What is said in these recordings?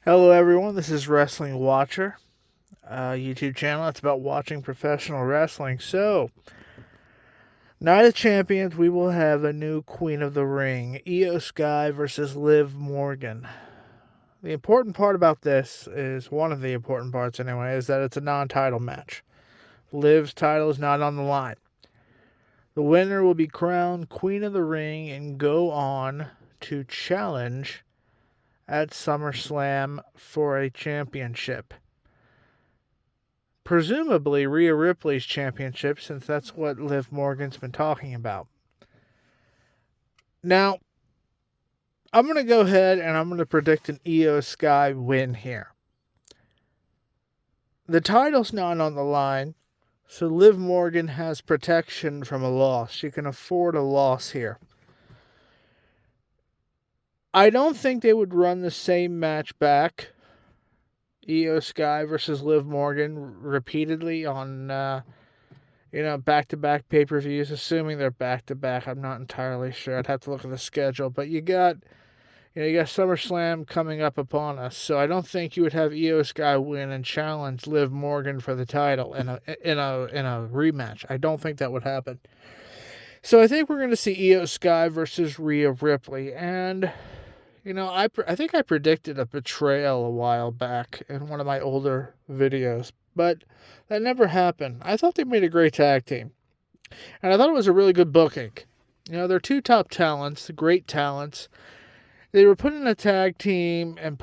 Hello, everyone. This is Wrestling Watcher, YouTube channel. It's about watching professional wrestling. So, Night of Champions, we will have a new Queen of the Ring, Iyo Sky versus Liv Morgan. The important part about this is one of the important parts, anyway, is that it's a non-title match. Liv's title is not on the line. The winner will be crowned Queen of the Ring and go on to challenge at Summerslam for a championship. Presumably Rhea Ripley's championship, since that's what Liv Morgan's been talking about. Now, I'm going to go ahead and I'm going to predict an Iyo Sky win here. The title's not on the line, so Liv Morgan has protection from a loss. She can afford a loss here. I don't think they would run the same match back, Iyo Sky versus Liv Morgan, repeatedly on back-to-back pay-per-views, assuming they're back-to-back. I'm not entirely sure. I'd have to look at the schedule. But you got SummerSlam coming up upon us, so I don't think you would have Iyo Sky win and challenge Liv Morgan for the title in a rematch. I don't think that would happen. So I think we're going to see Iyo Sky versus Rhea Ripley, and I think I predicted a betrayal a while back in one of my older videos, but that never happened. I thought they made a great tag team, and I thought it was a really good booking. They're two top talents, great talents. They were put in a tag team and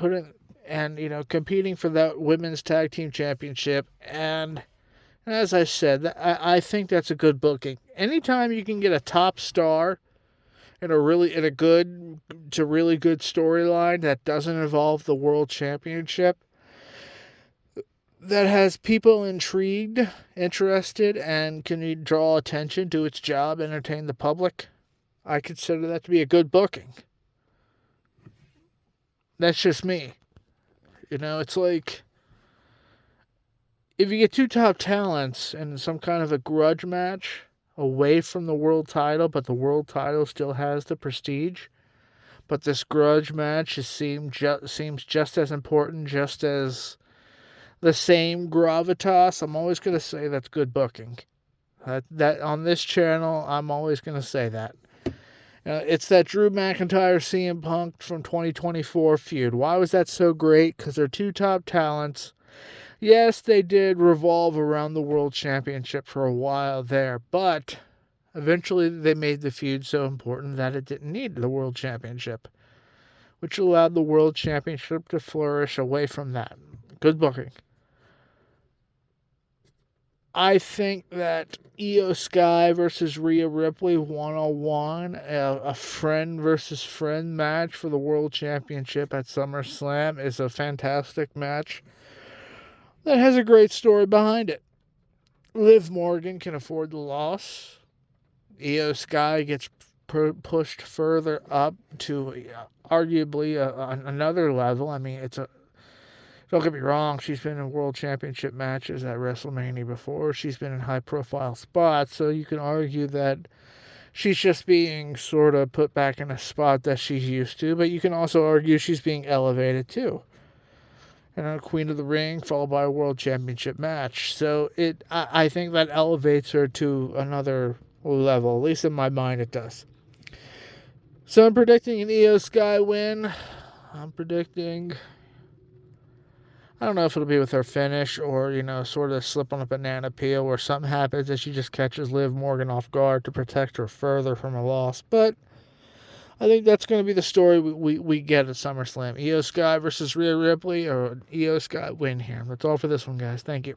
competing for that women's tag team championship. And as I said, I think that's a good booking. Anytime you can get a top star in a really good storyline that doesn't involve the world championship, that has people intrigued, interested, and can draw attention to its job, entertain the public, I consider that to be a good booking. That's just me. It's like if you get two top talents in some kind of a grudge match away from the world title, but the world title still has the prestige, but this grudge match seems just as important, just as the same gravitas, I'm always going to say that's good booking. That on this channel, I'm always going to say that. It's that Drew McIntyre CM Punk from 2024 feud. Why was that so great? Because they're two top talents. Yes, they did revolve around the World Championship for a while there, but eventually they made the feud so important that it didn't need the World Championship, which allowed the World Championship to flourish away from that. Good booking. I think that Iyo Sky versus Rhea Ripley one-on-one, a friend versus friend match for the World Championship at SummerSlam is a fantastic match that has a great story behind it. Liv Morgan can afford the loss. Iyo Sky gets pushed further up to arguably another level. I mean, don't get me wrong, she's been in world championship matches at WrestleMania before. She's been in high-profile spots, so you can argue that she's just being sort of put back in a spot that she's used to, but you can also argue she's being elevated too. And a Queen of the Ring followed by a world championship match. So I think that elevates her to another level. At least in my mind it does. So I'm predicting an Iyo Sky win. I'm predicting, I don't know if it'll be with her finish or, sort of slip on a banana peel where something happens that she just catches Liv Morgan off guard to protect her further from a loss. But I think that's going to be the story we get at SummerSlam. Iyo Sky versus Rhea Ripley, or Iyo Sky win here. That's all for this one, guys. Thank you.